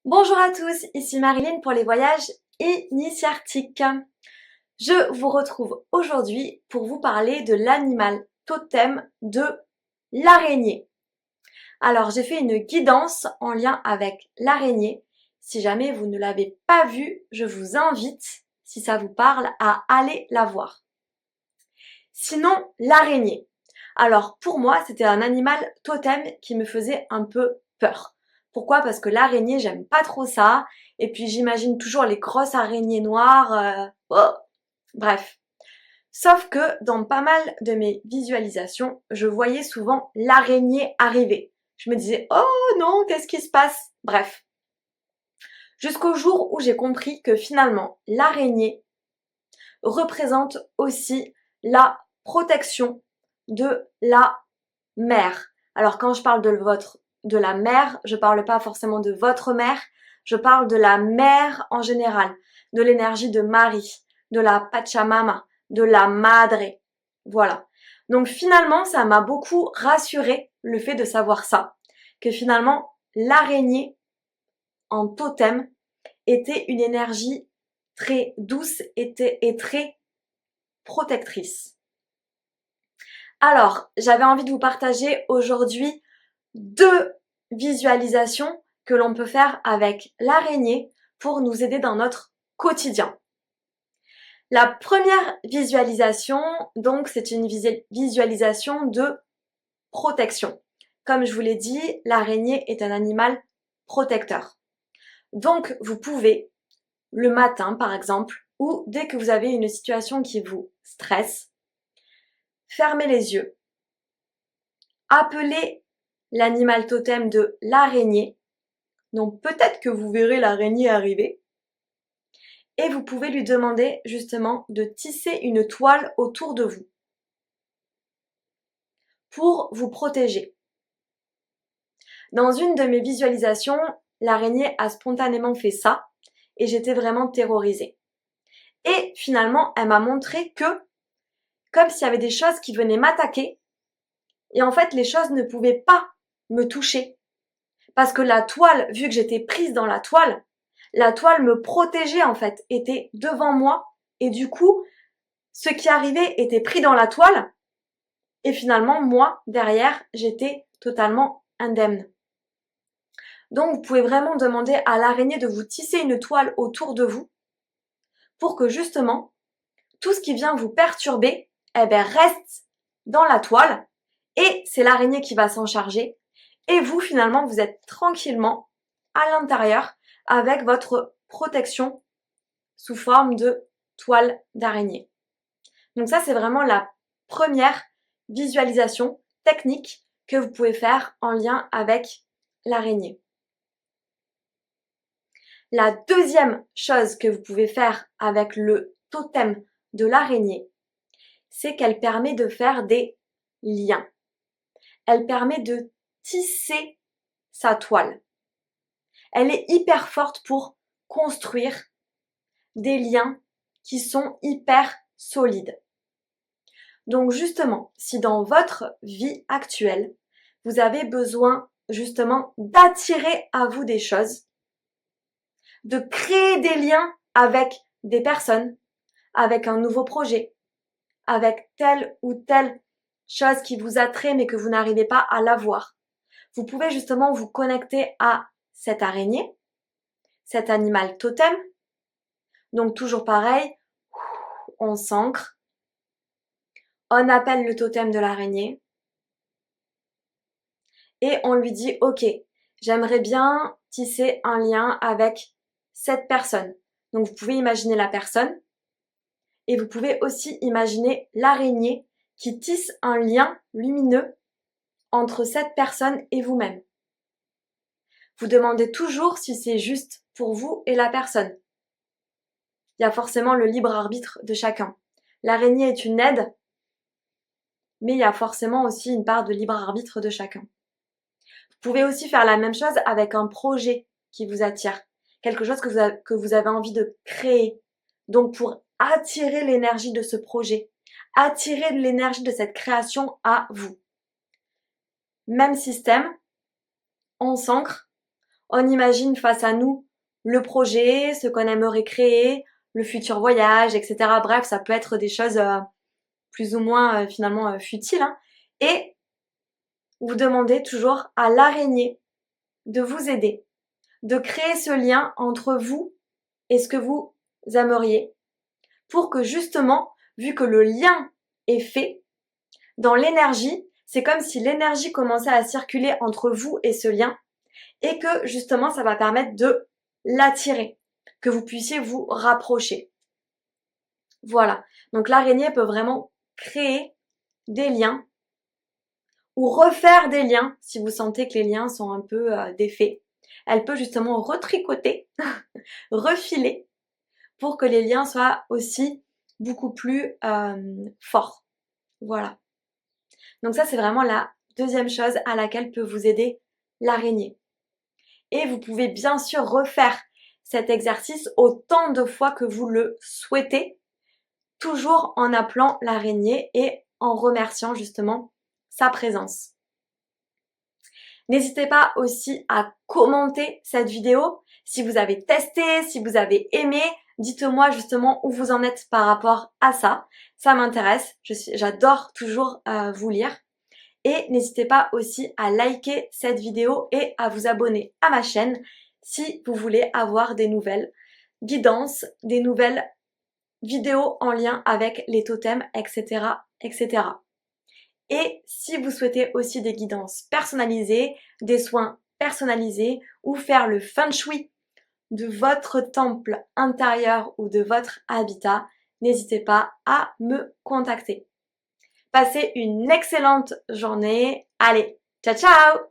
Bonjour à tous, ici Marilyn pour les voyages initiatiques. Je vous retrouve aujourd'hui pour vous parler de l'animal totem de l'araignée. Alors j'ai fait une guidance en lien avec l'araignée. Si jamais vous ne l'avez pas vue, je vous invite, si ça vous parle, à aller la voir. Sinon, l'araignée. Alors pour moi, c'était un animal totem qui me faisait un peu peur. Pourquoi? Parce que l'araignée, j'aime pas trop ça. Et puis j'imagine toujours les grosses araignées noires. Oh. Bref. Sauf que dans pas mal de mes visualisations, je voyais souvent l'araignée arriver. Je me disais, oh non, qu'est-ce qui se passe? Bref. Jusqu'au jour où j'ai compris que finalement, l'araignée représente aussi la protection de la mère. Alors quand je parle de la mère, je parle pas forcément de votre mère, je parle de la mère en général, de l'énergie de Marie, de la Pachamama, de la Madre. Voilà. Donc finalement, ça m'a beaucoup rassuré le fait de savoir ça, que finalement l'araignée en totem était une énergie très douce et très protectrice. Alors, j'avais envie de vous partager aujourd'hui 2 visualisations que l'on peut faire avec l'araignée pour nous aider dans notre quotidien. La première visualisation, donc, c'est une visualisation de protection. Comme je vous l'ai dit, l'araignée est un animal protecteur. Donc, vous pouvez, le matin par exemple, ou dès que vous avez une situation qui vous stresse, fermer les yeux, appeler l'animal totem de l'araignée. Donc peut-être que vous verrez l'araignée arriver. Et vous pouvez lui demander justement de tisser une toile autour de vous pour vous protéger. Dans une de mes visualisations, l'araignée a spontanément fait ça et j'étais vraiment terrorisée. Et finalement, elle m'a montré que, comme s'il y avait des choses qui venaient m'attaquer, et en fait les choses ne pouvaient pas me toucher. Parce que la toile, vu que j'étais prise dans la toile me protégeait en fait, était devant moi et du coup, ce qui arrivait était pris dans la toile et finalement, moi, derrière, j'étais totalement indemne. Donc, vous pouvez vraiment demander à l'araignée de vous tisser une toile autour de vous pour que justement, tout ce qui vient vous perturber, reste dans la toile et c'est l'araignée qui va s'en charger et vous, finalement, vous êtes tranquillement à l'intérieur avec votre protection sous forme de toile d'araignée. Donc ça, c'est vraiment la première visualisation technique que vous pouvez faire en lien avec l'araignée. La deuxième chose que vous pouvez faire avec le totem de l'araignée, c'est qu'elle permet de faire des liens. Elle permet de tisser sa toile. Elle est hyper forte pour construire des liens qui sont hyper solides. Donc justement, si dans votre vie actuelle, vous avez besoin justement d'attirer à vous des choses, de créer des liens avec des personnes, avec un nouveau projet, avec telle ou telle chose qui vous attrait mais que vous n'arrivez pas à l'avoir, vous pouvez justement vous connecter à cette araignée, cet animal totem. Donc toujours pareil, on s'ancre, on appelle le totem de l'araignée et on lui dit ok, j'aimerais bien tisser un lien avec cette personne. Donc vous pouvez imaginer la personne et vous pouvez aussi imaginer l'araignée qui tisse un lien lumineux entre cette personne et vous-même. Vous demandez toujours si c'est juste pour vous et la personne. Il y a forcément le libre arbitre de chacun. L'araignée est une aide, mais il y a forcément aussi une part de libre arbitre de chacun. Vous pouvez aussi faire la même chose avec un projet qui vous attire, quelque chose que vous avez envie de créer. Donc pour attirer l'énergie de ce projet, attirer l'énergie de cette création à vous. Même système, on s'ancre, On imagine face à nous le projet, ce qu'on aimerait créer, le futur voyage, etc. Bref, ça peut être des choses plus ou moins finalement futiles. Hein. Et vous demandez toujours à l'araignée de vous aider, de créer ce lien entre vous et ce que vous aimeriez, pour que justement, vu que le lien est fait, dans l'énergie, c'est comme si l'énergie commençait à circuler entre vous et ce lien, et que justement, ça va permettre de l'attirer, que vous puissiez vous rapprocher. Voilà. Donc l'araignée peut vraiment créer des liens ou refaire des liens si vous sentez que les liens sont un peu défaits. Elle peut justement retricoter, refiler pour que les liens soient aussi beaucoup plus forts. Voilà. Donc ça, c'est vraiment la deuxième chose à laquelle peut vous aider l'araignée. Et vous pouvez bien sûr refaire cet exercice autant de fois que vous le souhaitez, toujours en appelant l'araignée et en remerciant justement sa présence. N'hésitez pas aussi à commenter cette vidéo. Si vous avez testé, si vous avez aimé, dites-moi justement où vous en êtes par rapport à ça. Ça m'intéresse, j'adore toujours vous lire. Et n'hésitez pas aussi à liker cette vidéo et à vous abonner à ma chaîne si vous voulez avoir des nouvelles guidances, des nouvelles vidéos en lien avec les totems, etc., etc. Et si vous souhaitez aussi des guidances personnalisées, des soins personnalisés ou faire le feng shui de votre temple intérieur ou de votre habitat, n'hésitez pas à me contacter. Passez une excellente journée. Allez, ciao ciao!